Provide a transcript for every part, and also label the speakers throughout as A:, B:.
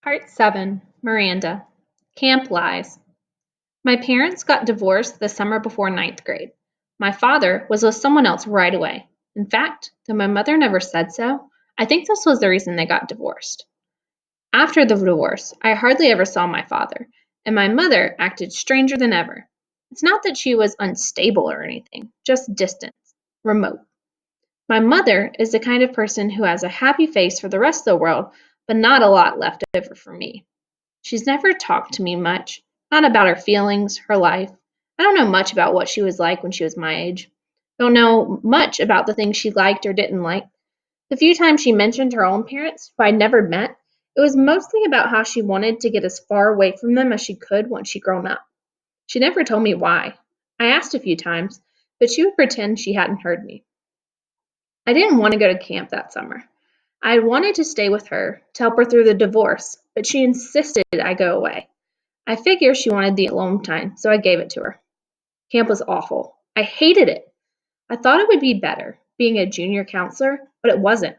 A: Part 7 Miranda Camp Lies. My parents got divorced the summer before ninth grade. My father was with someone else right away. In fact, though my mother never said so, I think this was the reason they got divorced. After the divorce, I hardly ever saw my father, and my mother acted stranger than ever. It's not that she was unstable or anything, just distant, remote. My mother is the kind of person who has a happy face for the rest of the world, but not a lot left over for me. She's never talked to me much, not about her feelings, her life. I don't know much about what she was like when she was my age. Don't know much about the things she liked or didn't like. The few times she mentioned her own parents, who I'd never met, it was mostly about how she wanted to get as far away from them as she could once she'd grown up. She never told me why. I asked a few times, but she would pretend she hadn't heard me. I didn't want to go to camp that summer. I had wanted to stay with her to help her through the divorce, but she insisted I go away. I figured she wanted the alone time, so I gave it to her. Camp was awful. I hated it. I thought it would be better, being a junior counselor, but it wasn't.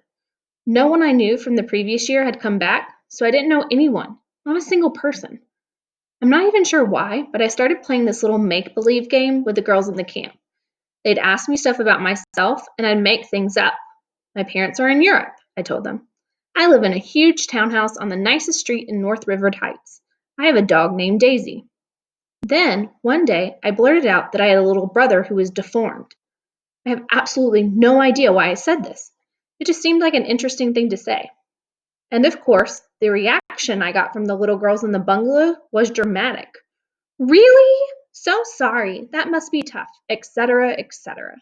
A: No one I knew from the previous year had come back, so I didn't know anyone, not a single person. I'm not even sure why, but I started playing this little make believe game with the girls in the camp. They'd ask me stuff about myself, and I'd make things up. My parents are in Europe, I told them. I live in a huge townhouse on the nicest street in North River Heights. I have a dog named Daisy. Then, one day, I blurted out that I had a little brother who was deformed. I have absolutely no idea why I said this. It just seemed like an interesting thing to say. And of course, the reaction I got from the little girls in the bungalow was dramatic. Really? So sorry. That must be tough, etc., etc.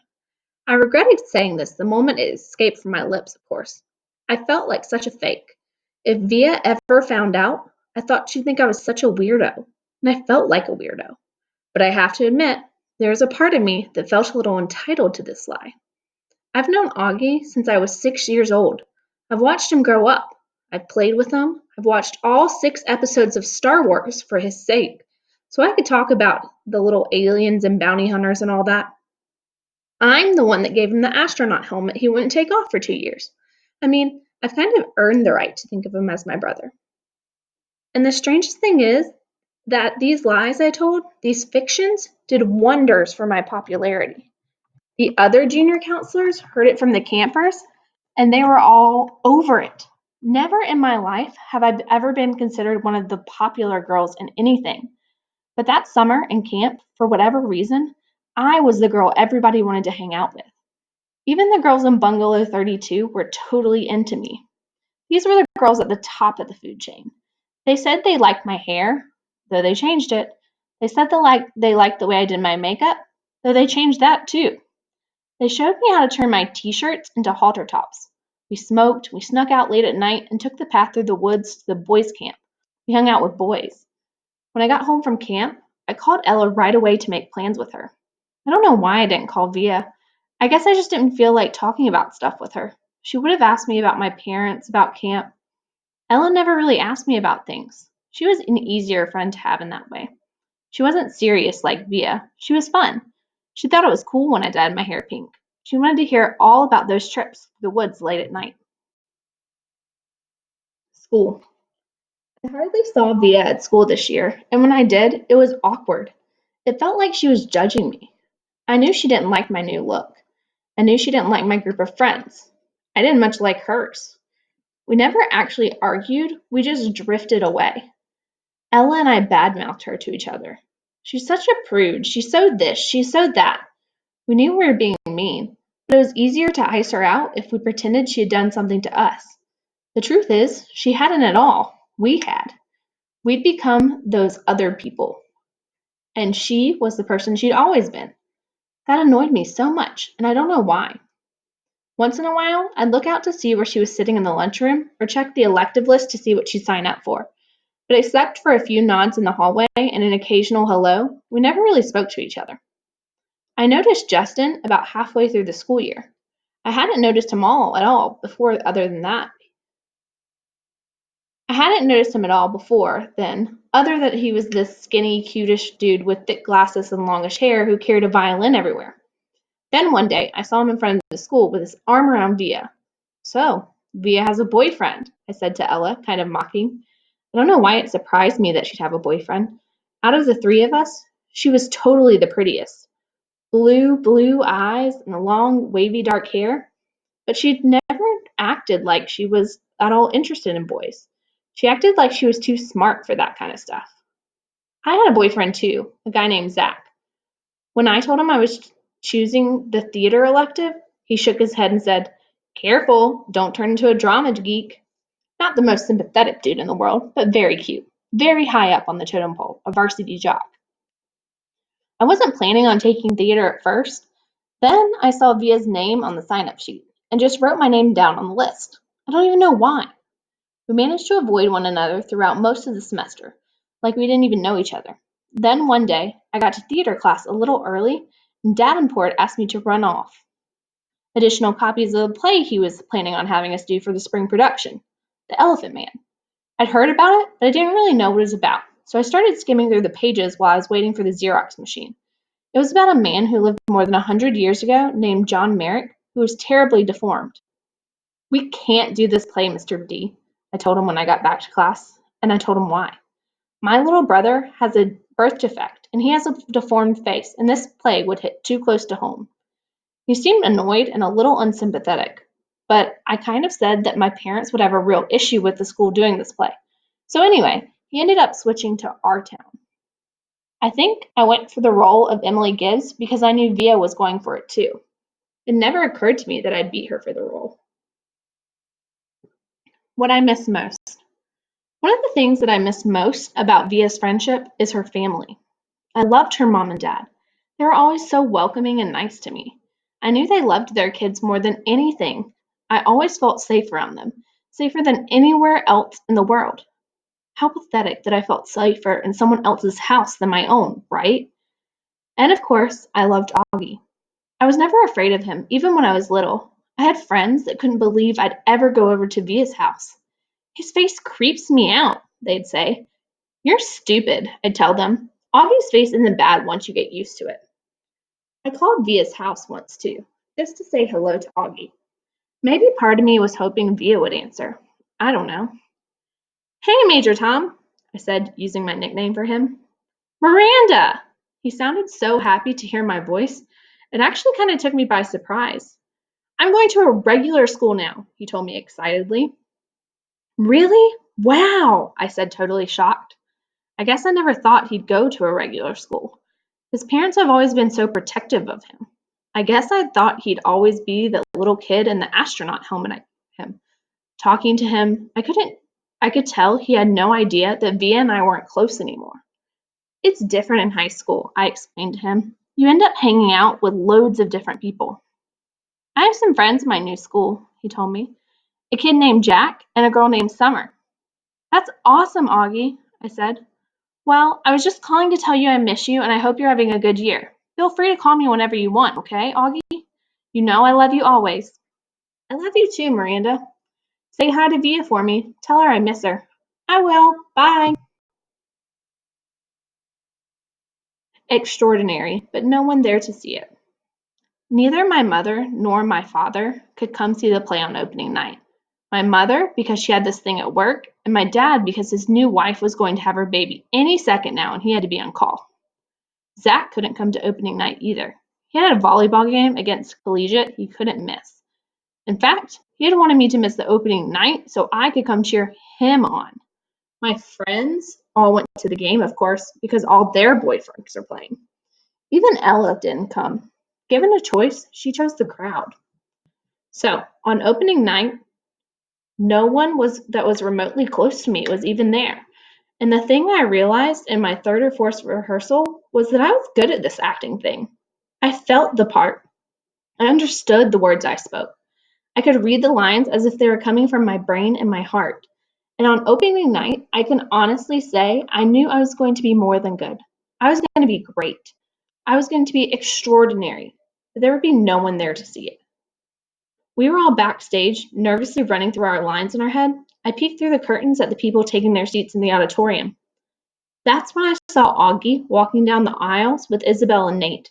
A: I regretted saying this the moment it escaped from my lips, of course. I felt like such a fake. If Via ever found out, I thought she'd think I was such a weirdo, and I felt like a weirdo. But I have to admit, there is a part of me that felt a little entitled to this lie. I've known Augie since I was 6 years old. I've watched him grow up. I've played with him. I've watched all 6 episodes of Star Wars for his sake, so I could talk about the little aliens and bounty hunters and all that. I'm the one that gave him the astronaut helmet he wouldn't take off for 2 years. I mean, I've kind of earned the right to think of him as my brother. And the strangest thing is that these lies I told, these fictions, did wonders for my popularity. The other junior counselors heard it from the campers, and they were all over it. Never in my life have I ever been considered one of the popular girls in anything. But that summer in camp, for whatever reason, I was the girl everybody wanted to hang out with. Even the girls in Bungalow 32 were totally into me. These were the girls at the top of the food chain. They said they liked my hair, though they changed it. They said they liked the way I did my makeup, though they changed that too. They showed me how to turn my t-shirts into halter tops. We smoked, we snuck out late at night, and took the path through the woods to the boys' camp. We hung out with boys. When I got home from camp, I called Ella right away to make plans with her. I don't know why I didn't call Via. I guess I just didn't feel like talking about stuff with her. She would have asked me about my parents, about camp. Ella never really asked me about things. She was an easier friend to have in that way. She wasn't serious like Via. She was fun. She thought it was cool when I dyed my hair pink. She wanted to hear all about those trips to the woods late at night. School. I hardly saw Via at school this year, and when I did, it was awkward. It felt like she was judging me. I knew she didn't like my new look. I knew she didn't like my group of friends. I didn't much like hers. We never actually argued, we just drifted away. Ella and I badmouthed her to each other. She's such a prude. She's so this, she's so that. We knew we were being mean, but it was easier to ice her out if we pretended she had done something to us. The truth is, she hadn't at all. We had. We'd become those other people. And she was the person she'd always been. That annoyed me so much, and I don't know why. Once in a while, I'd look out to see where she was sitting in the lunchroom or check the elective list to see what she'd sign up for. But except for a few nods in the hallway and an occasional hello, we never really spoke to each other. I noticed Justin about halfway through the school year. I hadn't noticed him all at all before other than that. I hadn't noticed him at all before then, other than he was this skinny, cutish dude with thick glasses and longish hair who carried a violin everywhere. Then one day, I saw him in front of the school with his arm around Via. So, Via has a boyfriend, I said to Ella, kind of mocking. I don't know why it surprised me that she'd have a boyfriend. Out of the three of us, she was totally the prettiest. Blue eyes and long, wavy dark hair, but she'd never acted like she was at all interested in boys. She acted like she was too smart for that kind of stuff. I had a boyfriend too, a guy named Zach. When I told him I was choosing the theater elective, he shook his head and said, "Careful, don't turn into a drama geek." Not the most sympathetic dude in the world, but very cute. Very high up on the totem pole, a varsity jock. I wasn't planning on taking theater at first. Then I saw Via's name on the sign up sheet and just wrote my name down on the list. I don't even know why. We managed to avoid one another throughout most of the semester, like we didn't even know each other. Then one day, I got to theater class a little early, and Davenport asked me to run off additional copies of the play he was planning on having us do for the spring production, The Elephant Man. I'd heard about it, but I didn't really know what it was about, so I started skimming through the pages while I was waiting for the Xerox machine. It was about a man who lived more than 100 years ago named John Merrick, who was terribly deformed. "We can't do this play, Mr. D," I told him when I got back to class, and I told him why. "My little brother has a birth defect, and he has a deformed face, and this play would hit too close to home." He seemed annoyed and a little unsympathetic, but I kind of said that my parents would have a real issue with the school doing this play. So anyway, he ended up switching to our town. I think I went for the role of Emily Gibbs because I knew Via was going for it too. It never occurred to me that I'd beat her for the role. What I miss most. One of the things that I miss most about Via's friendship is her family. I loved her mom and dad. They were always so welcoming and nice to me. I knew they loved their kids more than anything. I always felt safe around them, safer than anywhere else in the world. How pathetic that I felt safer in someone else's house than my own, right? And of course, I loved Augie. I was never afraid of him, even when I was little. I had friends that couldn't believe I'd ever go over to Via's house. "His face creeps me out," they'd say. "You're stupid," I'd tell them. "Augie's face isn't bad once you get used to it." I called Via's house once too, just to say hello to Augie. Maybe part of me was hoping Via would answer. I don't know. "Hey, Major Tom," I said, using my nickname for him. "Miranda!" He sounded so happy to hear my voice, it actually kind of took me by surprise. "I'm going to a regular school now," he told me excitedly. "Really? Wow," I said, totally shocked. I guess I never thought he'd go to a regular school. His parents have always been so protective of him. I guess I thought he'd always be the little kid in the astronaut helmet him. Talking to him, I could tell he had no idea that Via and I weren't close anymore. "It's different in high school," I explained to him. "You end up hanging out with loads of different people." "I have some friends in my new school," he told me. "A kid named Jack and a girl named Summer." "That's awesome, Augie," I said. "Well, I was just calling to tell you I miss you and I hope you're having a good year. Feel free to call me whenever you want, okay, Augie? You know I love you always." "I love you too, Miranda. Say hi to Via for me. Tell her I miss her." "I will. Bye." Extraordinary, but no one there to see it. Neither my mother nor my father could come see the play on opening night. My mother, because she had this thing at work, and my dad, because his new wife was going to have her baby any second now and he had to be on call. Zach couldn't come to opening night either. He had a volleyball game against Collegiate he couldn't miss. In fact, he had wanted me to miss the opening night so I could come cheer him on. My friends all went to the game, of course, because all their boyfriends are playing. Even Ella didn't come. Given a choice, she chose the crowd. So, on opening night, no one that was remotely close to me was even there. And the thing I realized in my third or fourth rehearsal was that I was good at this acting thing. I felt the part. I understood the words I spoke. I could read the lines as if they were coming from my brain and my heart. And on opening night, I can honestly say I knew I was going to be more than good. I was going to be great. I was going to be extraordinary. But there would be no one there to see it. We were all backstage, nervously running through our lines in our head. I peeked through the curtains at the people taking their seats in the auditorium. That's when I saw Augie walking down the aisles with Isabel and Nate.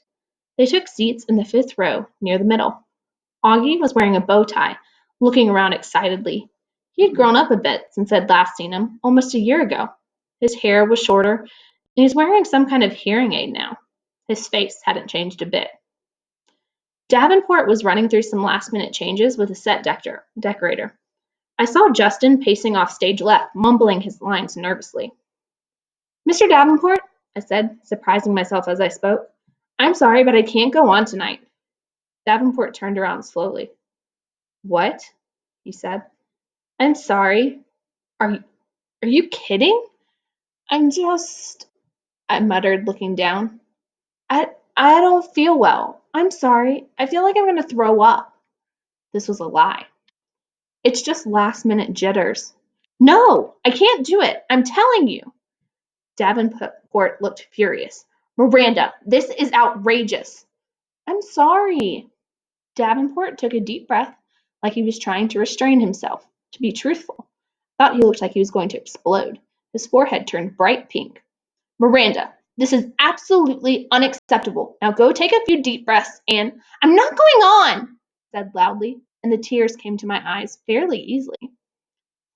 A: They took seats in the fifth row, near the middle. Augie was wearing a bow tie, looking around excitedly. He had grown up a bit since I'd last seen him, almost a year ago. His hair was shorter, and he's wearing some kind of hearing aid now. His face hadn't changed a bit. Davenport was running through some last-minute changes with a set decorator. I saw Justin pacing off stage left, mumbling his lines nervously. "Mr. Davenport," I said, surprising myself as I spoke, "I'm sorry, but I can't go on tonight." Davenport turned around slowly. "What?" he said. "I'm sorry. Are you kidding?" "I'm just," I muttered, looking down. I don't feel well. I'm sorry. I feel like I'm going to throw up." This was a lie. "It's just last-minute jitters." "No, I can't do it. I'm telling you." Davenport looked furious. "Miranda, this is outrageous." "I'm sorry." Davenport took a deep breath, like he was trying to restrain himself. To be truthful, I thought he looked like he was going to explode. His forehead turned bright pink. "Miranda, this is absolutely unacceptable. Now go take a few deep breaths and—" "I'm not going on," I said loudly, and the tears came to my eyes fairly easily.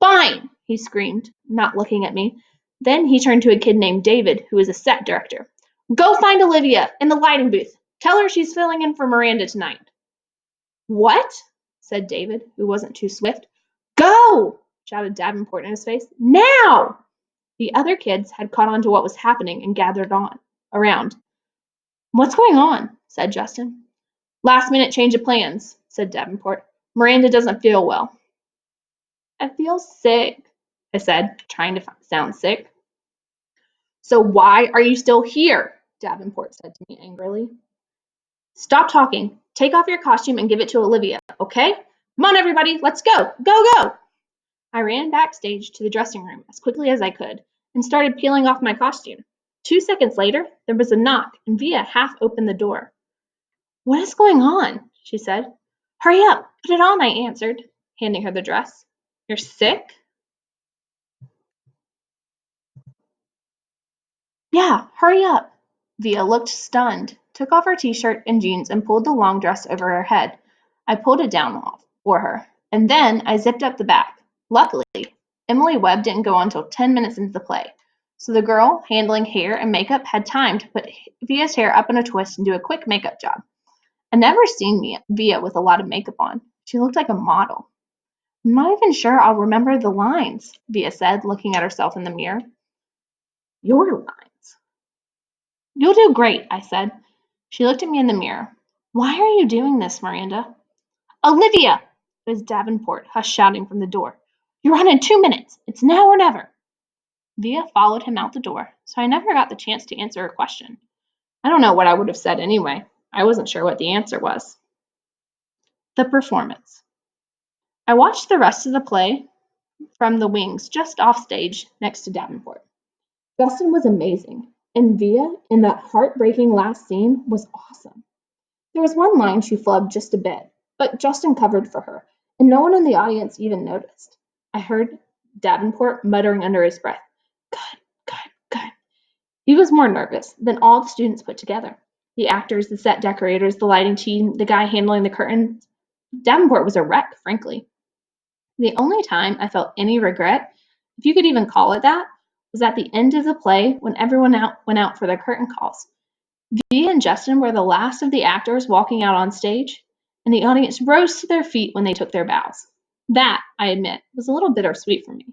A: "Fine," he screamed, not looking at me. Then he turned to a kid named David, who was a set director. "Go find Olivia in the lighting booth. Tell her she's filling in for Miranda tonight." "What?" said David, who wasn't too swift. "Go!" shouted Davenport in his face. "Now!" The other kids had caught on to what was happening and gathered around. "What's going on?" said Justin. "Last-minute change of plans," said Davenport. "Miranda doesn't feel well." "I feel sick," I said, trying to sound sick. "So why are you still here?" Davenport said to me angrily. "Stop talking. Take off your costume and give it to Olivia, okay? Come on, everybody, let's go. Go, go!" I ran backstage to the dressing room as quickly as I could and started peeling off my costume. 2 seconds later, there was a knock and Via half opened the door. "What is going on?" she said. "Hurry up, put it on," I answered, handing her the dress. "You're sick?" "Yeah, hurry up." Via looked stunned, took off her t-shirt and jeans and pulled the long dress over her head. I pulled it down for her, and then I zipped up the back. Luckily, Emily Webb didn't go on until 10 minutes into the play, so the girl handling hair and makeup had time to put Via's hair up in a twist and do a quick makeup job. I'd never seen Via with a lot of makeup on. She looked like a model. "I'm not even sure I'll remember the lines," Via said, looking at herself in the mirror. "Your lines?" "You'll do great," I said. She looked at me in the mirror. "Why are you doing this, Miranda?" "Olivia!" It was Davenport, shouting from the door. "You're on in 2 minutes. It's now or never." Via followed him out the door, so I never got the chance to answer her question. I don't know what I would have said anyway. I wasn't sure what the answer was. The performance. I watched the rest of the play from the wings just off stage next to Davenport. Justin was amazing, and Via, in that heartbreaking last scene, was awesome. There was one line she flubbed just a bit, but Justin covered for her, and no one in the audience even noticed. I heard Davenport muttering under his breath, "Good, good, good." He was more nervous than all the students put together. The actors, the set decorators, the lighting team, the guy handling the curtains. Davenport was a wreck, frankly. The only time I felt any regret, if you could even call it that, was at the end of the play when everyone went out for their curtain calls. Via and Justin were the last of the actors walking out on stage, and the audience rose to their feet when they took their bows. That, I admit, was a little bittersweet for me.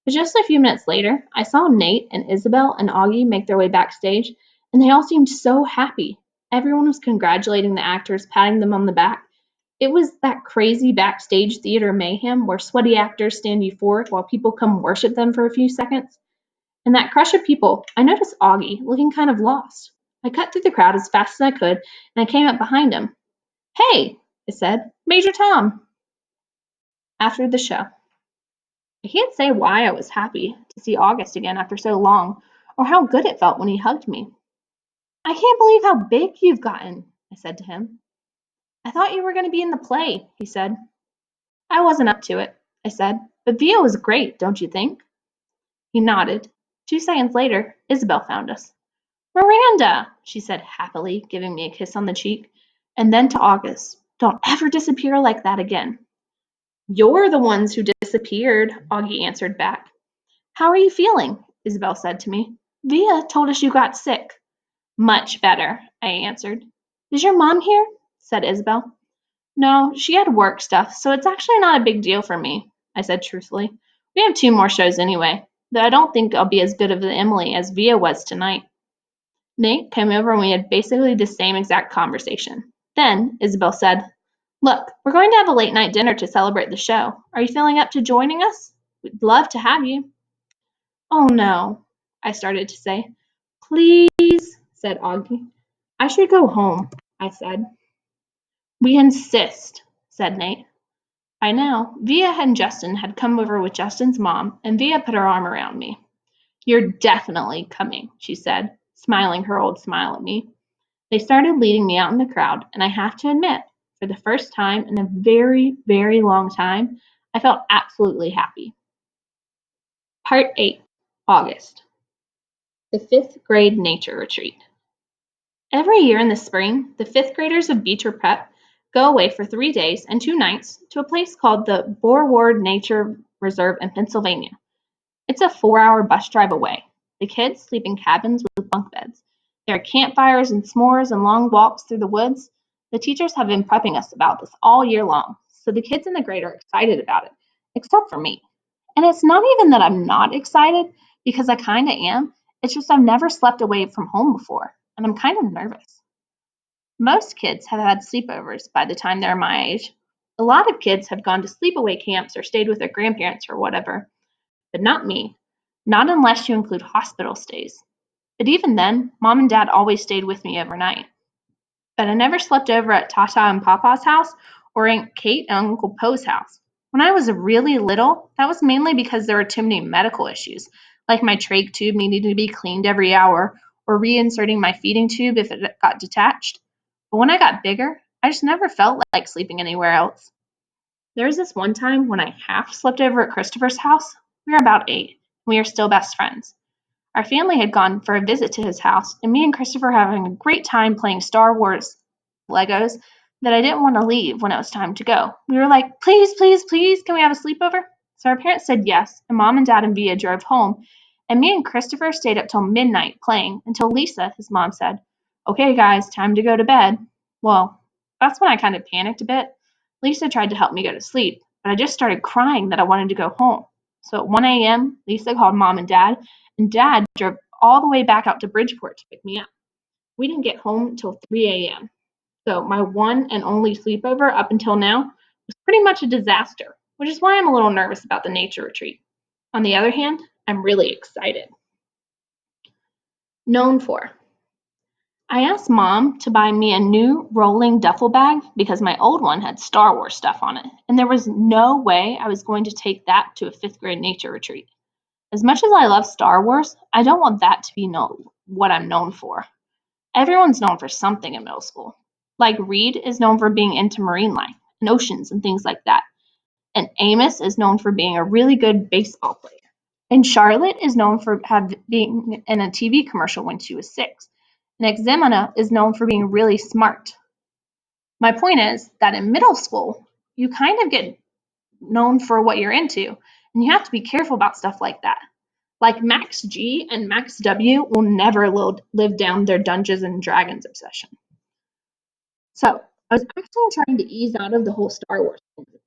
A: But just a few minutes later, I saw Nate and Isabel and Augie make their way backstage, and they all seemed so happy. Everyone was congratulating the actors, patting them on the back. It was that crazy backstage theater mayhem where sweaty actors stand euphoric while people come worship them for a few seconds. In that crush of people, I noticed Augie looking kind of lost. I cut through the crowd as fast as I could, and I came up behind him. "Hey," I said, "Major Tom." After the show. I can't say why I was happy to see August again after so long, or how good it felt when he hugged me. "I can't believe how big you've gotten," I said to him. "I thought you were going to be in the play," he said. "I wasn't up to it," I said, "but Via was great, don't you think?" He nodded. 2 seconds later, Isabel found us. "Miranda," she said happily, giving me a kiss on the cheek, and then to August, "Don't ever disappear like that again." "You're the ones who disappeared, Augie answered back. How are you feeling? Isabel said to me. Via told us you got sick. Much better, I answered. Is your mom here? Said Isabel. No, she had work stuff, so it's actually not a big deal for me, I said truthfully. We have 2 more shows anyway, though I don't think I'll be as good of an Emily as Via was tonight. Nate came over and we had basically the same exact conversation. Then Isabel said, Look, we're going to have a late night dinner to celebrate the show. Are you feeling up to joining us? We'd love to have you. Oh no, I started to say. Please, said Augie. I should go home, I said. We insist, said Nate. I know. Via and Justin had come over with Justin's mom, and Via put her arm around me. You're definitely coming, she said, smiling her old smile at me. They started leading me out in the crowd, and I have to admit, for the first time in a very, very long time, I felt absolutely happy. Part 8, August. The 5th grade nature retreat. Every year in the spring, the 5th graders of Beecher Prep go away for 3 days and 2 nights to a place called the Borward Nature Reserve in Pennsylvania. It's a 4-hour bus drive away. The kids sleep in cabins with bunk beds. There are campfires and s'mores and long walks through the woods. The teachers have been prepping us about this all year long, so the kids in the grade are excited about it, except for me. And it's not even that I'm not excited, because I kind of am. It's just I've never slept away from home before, and I'm kind of nervous. Most kids have had sleepovers by the time they're my age. A lot of kids have gone to sleepaway camps or stayed with their grandparents or whatever. But not me. Not unless you include hospital stays. But even then, Mom and Dad always stayed with me overnight. But I never slept over at Tata and Papa's house or Aunt Kate and Uncle Poe's house. When I was really little, that was mainly because there were too many medical issues, like my trach tube needing to be cleaned every hour or reinserting my feeding tube if it got detached. But when I got bigger, I just never felt like sleeping anywhere else. There was this one time when I half slept over at Christopher's house. We were about 8, and we are still best friends. Our family had gone for a visit to his house, and me and Christopher were having a great time playing Star Wars Legos that I didn't want to leave when it was time to go. We were like, please, please, please, can we have a sleepover? So our parents said yes, and Mom and Dad and Via drove home, and me and Christopher stayed up till midnight playing until Lisa, his mom, said, okay, guys, time to go to bed. Well, that's when I kind of panicked a bit. Lisa tried to help me go to sleep, but I just started crying that I wanted to go home. So at 1 a.m., Lisa called Mom and Dad drove all the way back out to Bridgeport to pick me up. We didn't get home till 3 a.m. So my one and only sleepover up until now was pretty much a disaster, which is why I'm a little nervous about the nature retreat. On the other hand, I'm really excited. Known for. I asked Mom to buy me a new rolling duffel bag because my old one had Star Wars stuff on it, and there was no way I was going to take that to a 5th grade nature retreat. As much as I love Star Wars, I don't want that to be what I'm known for. Everyone's known for something in middle school. Like Reed is known for being into marine life and oceans and things like that. And Amos is known for being a really good baseball player. And Charlotte is known for being in a TV commercial when she was 6. And Ximena is known for being really smart. My point is that in middle school, you kind of get known for what you're into, and you have to be careful about stuff like that. Like Max G and Max W will never live down their Dungeons and Dragons obsession. So I was actually trying to ease out of the whole Star Wars thing a bit.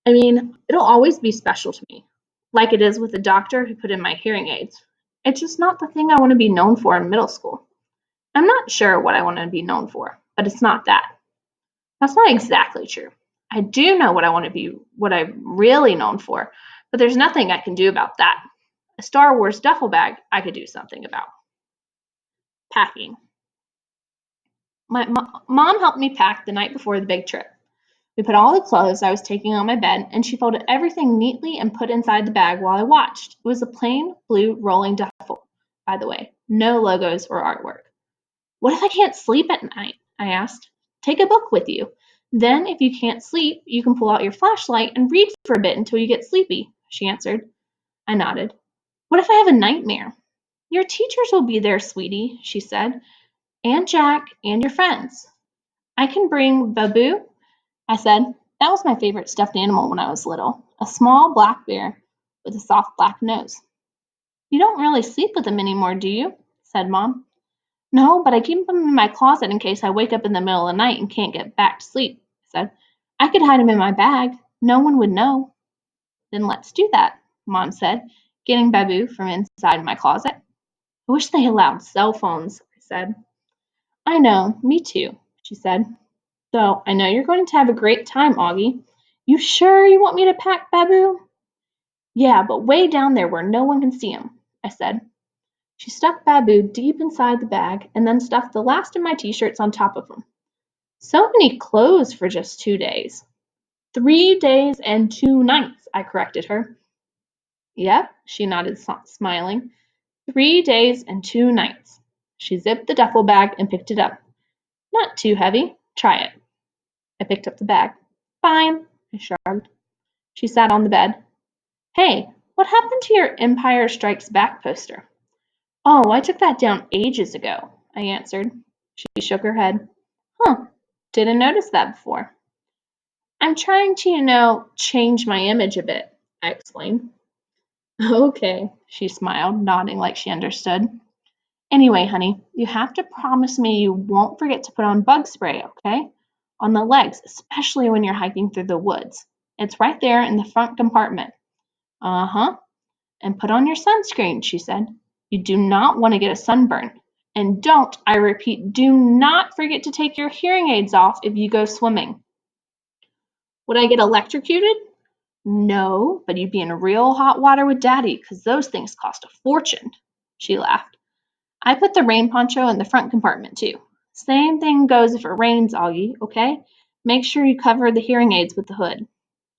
A: I mean, it'll always be special to me, like it is with the doctor who put in my hearing aids. It's just not the thing I want to be known for in middle school. I'm not sure what I want to be known for, but it's not that. That's not exactly true. I do know what I'm really known for, but there's nothing I can do about that. A Star Wars duffel bag I could do something about. Packing. My mom helped me pack the night before the big trip. We put all the clothes I was taking on my bed, and she folded everything neatly and put inside the bag while I watched. It was a plain blue rolling duffel, by the way. No logos or artwork. What if I can't sleep at night? I asked. Take a book with you. Then, if you can't sleep, you can pull out your flashlight and read for a bit until you get sleepy, she answered. I nodded. What if I have a nightmare? Your teachers will be there, sweetie, she said, and Jack and your friends. I can bring Babu, I said. That was my favorite stuffed animal when I was little, a small black bear with a soft black nose. You don't really sleep with him anymore, do you? Said Mom. No, but I keep him in my closet in case I wake up in the middle of the night and can't get back to sleep, I said. I could hide him in my bag. No one would know. Then let's do that, Mom said, getting Babu from inside my closet. I wish they allowed cell phones, I said. I know, me too, she said. So I know you're going to have a great time, Augie. You sure you want me to pack Babu? Yeah, but way down there where no one can see him, I said. She stuffed Babu deep inside the bag and then stuffed the last of my t-shirts on top of them. So many clothes for just 2 days. 3 days and 2 nights, I corrected her. Yep, she nodded, smiling. 3 days and 2 nights. She zipped the duffel bag and picked it up. Not too heavy. Try it. I picked up the bag. Fine, I shrugged. She sat on the bed. Hey, what happened to your Empire Strikes Back poster? Oh, I took that down ages ago, I answered. She shook her head. Huh, didn't notice that before. I'm trying to, change my image a bit, I explained. Okay, she smiled, nodding like she understood. Anyway, honey, you have to promise me you won't forget to put on bug spray, okay? On the legs, especially when you're hiking through the woods. It's right there in the front compartment. Uh-huh. And put on your sunscreen, she said. You do not want to get a sunburn. And don't, I repeat, do not forget to take your hearing aids off if you go swimming. Would I get electrocuted? No, but you'd be in real hot water with Daddy because those things cost a fortune. She laughed. I put the rain poncho in the front compartment too. Same thing goes if it rains, Augie, okay? Make sure you cover the hearing aids with the hood.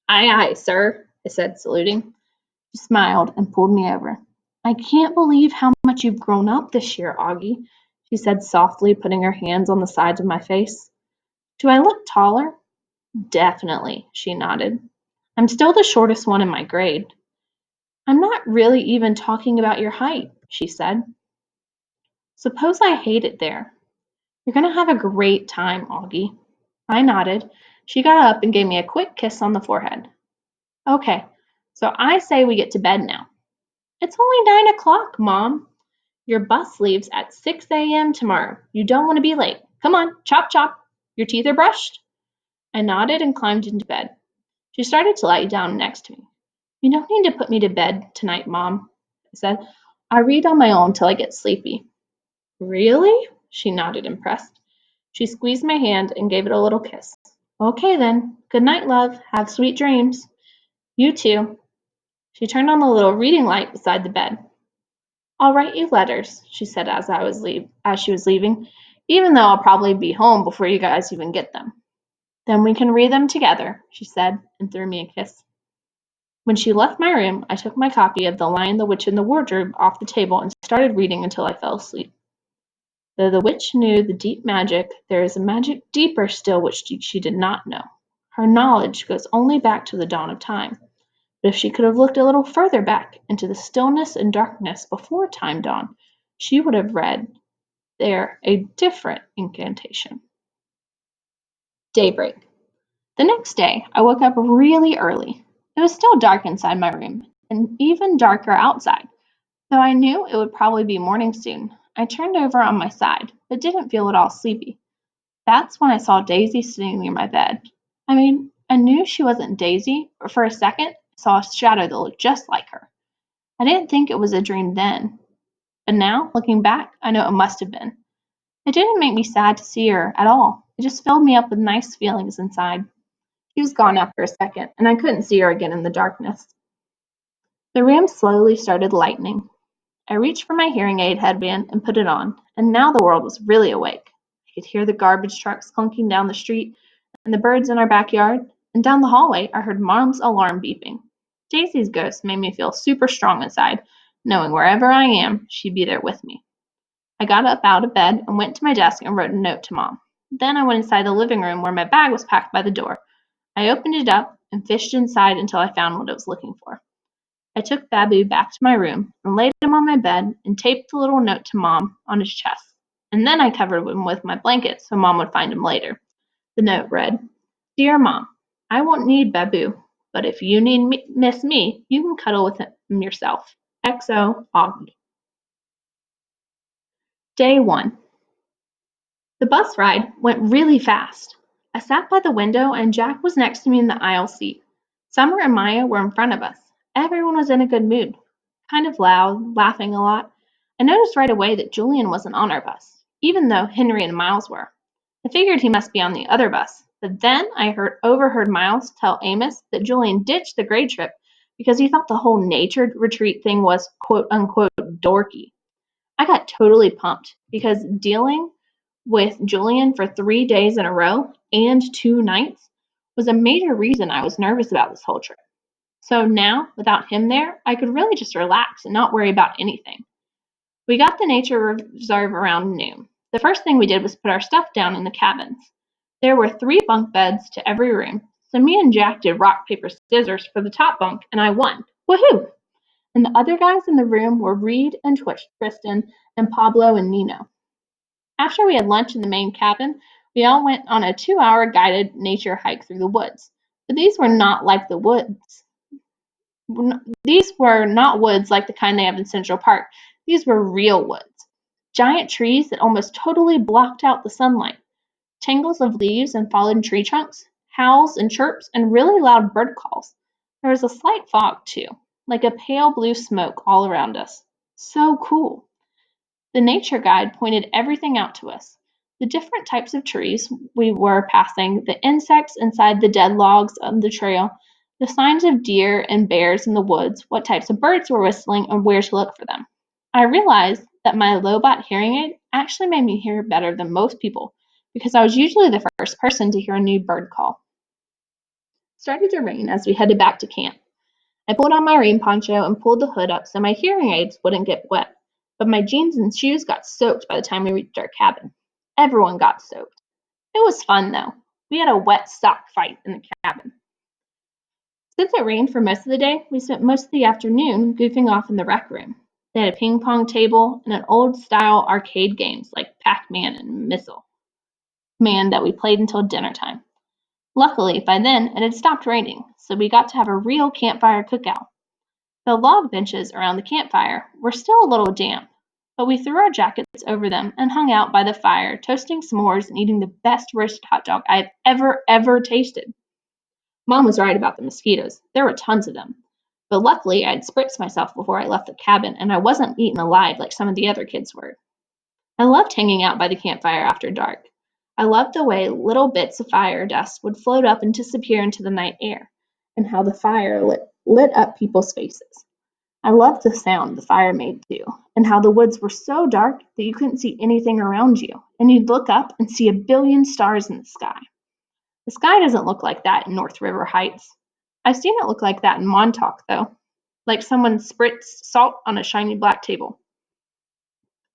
A: Aye, aye, sir, I said, saluting. She smiled and pulled me over. I can't believe how much you've grown up this year, Augie, she said softly, putting her hands on the sides of my face. Do I look taller? Definitely, she nodded. I'm still the shortest one in my grade. I'm not really even talking about your height, she said. Suppose I hate it there. You're going to have a great time, Augie. I nodded. She got up and gave me a quick kiss on the forehead. Okay, so I say we get to bed now. It's only 9 o'clock, Mom. Your bus leaves at 6 a.m. tomorrow. You don't want to be late. Come on, chop chop. Your teeth are brushed? I nodded and climbed into bed. She started to lie down next to me. You don't need to put me to bed tonight, Mom, I said. I read on my own till I get sleepy. Really? She nodded, impressed. She squeezed my hand and gave it a little kiss. Okay then. Good night, love. Have sweet dreams. You too. She turned on the little reading light beside the bed. I'll write you letters, she said as she was leaving, even though I'll probably be home before you guys even get them. Then we can read them together, she said, and threw me a kiss. When she left my room, I took my copy of The Lion, the Witch, and the Wardrobe off the table and started reading until I fell asleep. Though the witch knew the deep magic, there is a magic deeper still which she did not know. Her knowledge goes only back to the dawn of time. But if she could have looked a little further back into the stillness and darkness before time dawned, she would have read there a different incantation. Daybreak. The next day, I woke up really early. It was still dark inside my room, and even darker outside. Though I knew it would probably be morning soon, I turned over on my side, but didn't feel at all sleepy. That's when I saw Daisy sitting near my bed. I knew she wasn't Daisy, but for a second, I saw a shadow that looked just like her. I didn't think it was a dream then, but now, looking back, I know it must have been. It didn't make me sad to see her at all. It just filled me up with nice feelings inside. She was gone after a second, and I couldn't see her again in the darkness. The room slowly started lightening. I reached for my hearing aid headband and put it on, and now the world was really awake. I could hear the garbage trucks clunking down the street and the birds in our backyard, and down the hallway I heard Mom's alarm beeping. Daisy's ghost made me feel super strong inside, knowing wherever I am, she'd be there with me. I got up out of bed and went to my desk and wrote a note to Mom. Then I went inside the living room where my bag was packed by the door. I opened it up and fished inside until I found what I was looking for. I took Babu back to my room and laid him on my bed and taped the little note to Mom on his chest. And then I covered him with my blanket so Mom would find him later. The note read, Dear Mom, I won't need Babu. but if you need miss me, you can cuddle with him yourself. XO Augie. Day 1. The bus ride went really fast. I sat by the window and Jack was next to me in the aisle seat. Summer and Maya were in front of us. Everyone was in a good mood, kind of loud, laughing a lot. I noticed right away that Julian wasn't on our bus, even though Henry and Miles were. I figured he must be on the other bus, but then I overheard Miles tell Amos that Julian ditched the grade trip because he thought the whole nature retreat thing was quote unquote dorky. I got totally pumped because dealing with Julian for 3 days in a row and 2 nights was a major reason I was nervous about this whole trip. So now, without him there, I could really just relax and not worry about anything. We got the nature reserve around noon. The first thing we did was put our stuff down in the cabins. There were 3 bunk beds to every room, so me and Jack did rock, paper, scissors for the top bunk, and I won. Woohoo! And the other guys in the room were Reed and Tristan and Pablo and Nino. After we had lunch in the main cabin, we all went on a 2-hour guided nature hike through the woods. But these were not like the woods. These were not woods like the kind they have in Central Park. These were real woods. Giant trees that almost totally blocked out the sunlight. Tangles of leaves and fallen tree trunks, howls and chirps, and really loud bird calls. There was a slight fog, too, like a pale blue smoke all around us. So cool. The nature guide pointed everything out to us. The different types of trees we were passing, the insects inside the dead logs of the trail, the signs of deer and bears in the woods, what types of birds were whistling, and where to look for them. I realized that my Lobot hearing aid actually made me hear better than most people because I was usually the first person to hear a new bird call. It started to rain as we headed back to camp. I pulled on my rain poncho and pulled the hood up so my hearing aids wouldn't get wet, but my jeans and shoes got soaked by the time we reached our cabin. Everyone got soaked. It was fun, though. We had a wet sock fight in the cabin. Since it rained for most of the day, we spent most of the afternoon goofing off in the rec room. They had a ping pong table and an old-style arcade games like Pac-Man and Missile Man that we played until dinner time. Luckily, by then, it had stopped raining, so we got to have a real campfire cookout. The log benches around the campfire were still a little damp, but we threw our jackets over them and hung out by the fire, toasting s'mores and eating the best roasted hot dog I have ever tasted. Mom was right about the mosquitoes. There were tons of them. But luckily, I had spritzed myself before I left the cabin, and I wasn't eaten alive like some of the other kids were. I loved hanging out by the campfire after dark. I loved the way little bits of fire dust would float up and disappear into the night air, and how the fire lit up people's faces. I loved the sound the fire made too, and how the woods were so dark that you couldn't see anything around you, and you'd look up and see a billion stars in the sky. The sky doesn't look like that in North River Heights. I've seen it look like that in Montauk, though, like someone spritzed salt on a shiny black table.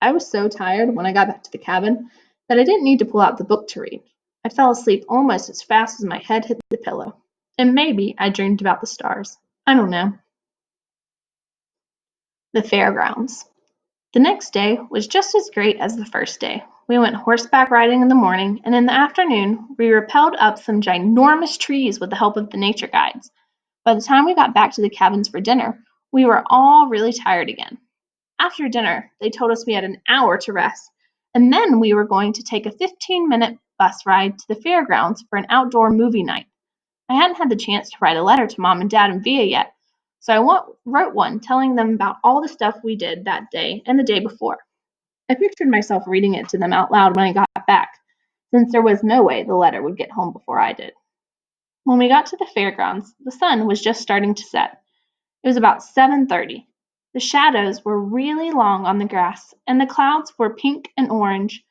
A: I was so tired when I got back to the cabin that I didn't need to pull out the book to read. I fell asleep almost as fast as my head hit the pillow. And maybe I dreamed about the stars. I don't know. The fairgrounds. The next day was just as great as the first day. We went horseback riding in the morning, and in the afternoon, we rappelled up some ginormous trees with the help of the nature guides. By the time we got back to the cabins for dinner, we were all really tired again. After dinner, they told us we had an hour to rest, and then we were going to take a 15-minute bus ride to the fairgrounds for an outdoor movie night. I hadn't had the chance to write a letter to Mom and Dad and Via yet, so I wrote one telling them about all the stuff we did that day and the day before. I pictured myself reading it to them out loud when I got back, since there was no way the letter would get home before I did. When we got to the fairgrounds, the sun was just starting to set. It was about 7:30. The shadows were really long on the grass, and the clouds were pink and orange.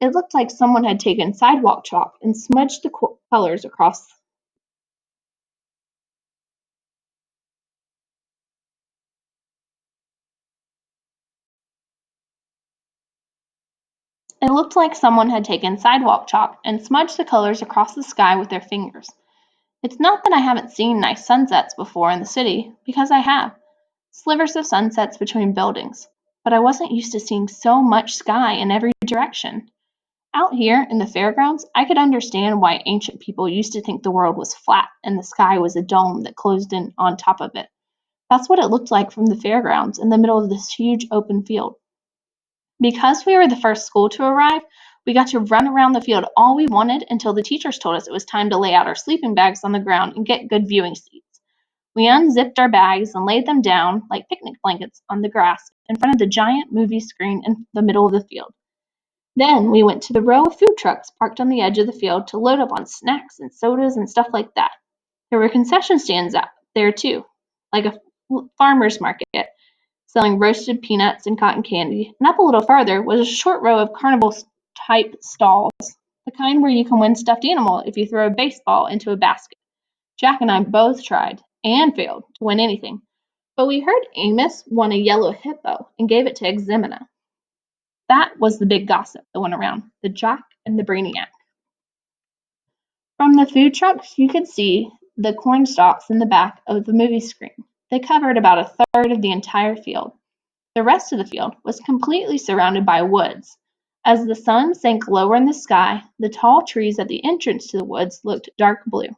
A: It looked like someone had taken sidewalk chalk and smudged the colors across. It looked like someone had taken sidewalk chalk and smudged the colors across the sky with their fingers. It's not that I haven't seen nice sunsets before in the city, because I have. Slivers of sunsets between buildings. But I wasn't used to seeing so much sky in every direction. Out here in the fairgrounds, I could understand why ancient people used to think the world was flat and the sky was a dome that closed in on top of it. That's what it looked like from the fairgrounds in the middle of this huge open field. Because we were the first school to arrive, we got to run around the field all we wanted until the teachers told us it was time to lay out our sleeping bags on the ground and get good viewing seats. We unzipped our bags and laid them down like picnic blankets on the grass in front of the giant movie screen in the middle of the field. Then we went to the row of food trucks parked on the edge of the field to load up on snacks and sodas and stuff like that. There were concession stands out there too, like a farmer's market selling roasted peanuts and cotton candy. And up a little farther was a short row of carnival type stalls, the kind where you can win stuffed animal if you throw a baseball into a basket. Jack and I both tried and failed to win anything, but we heard Amos won a yellow hippo and gave it to Eximina. That was the big gossip that went around, the Jack and the Brainiac. From the food trucks, you could see the corn stalks in the back of the movie screen. They covered about a third of the entire field. The rest of the field was completely surrounded by woods. As the sun sank lower in the sky, the tall trees at the entrance to the woods looked dark blue.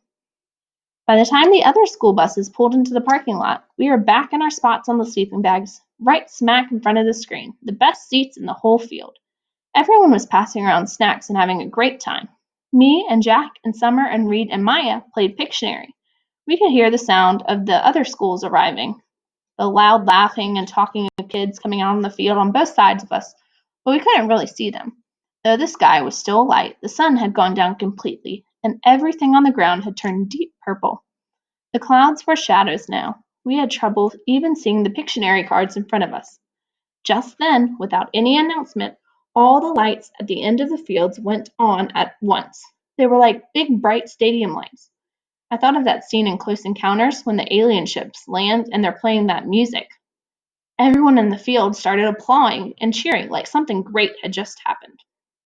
A: By the time the other school buses pulled into the parking lot, we were back in our spots on the sleeping bags, right smack in front of the screen, the best seats in the whole field. Everyone was passing around snacks and having a great time. Me and Jack and Summer and Reed and Maya played Pictionary. We could hear the sound of the other schools arriving, the loud laughing and talking of kids coming out on the field on both sides of us, but we couldn't really see them. Though the sky was still light, the sun had gone down completely, and everything on the ground had turned deep purple. The clouds were shadows now. We had trouble even seeing the Pictionary cards in front of us. Just then, without any announcement, all the lights at the end of the fields went on at once. They were like big, bright stadium lights. I thought of that scene in Close Encounters when the alien ships land and they're playing that music. Everyone in the field started applauding and cheering like something great had just happened.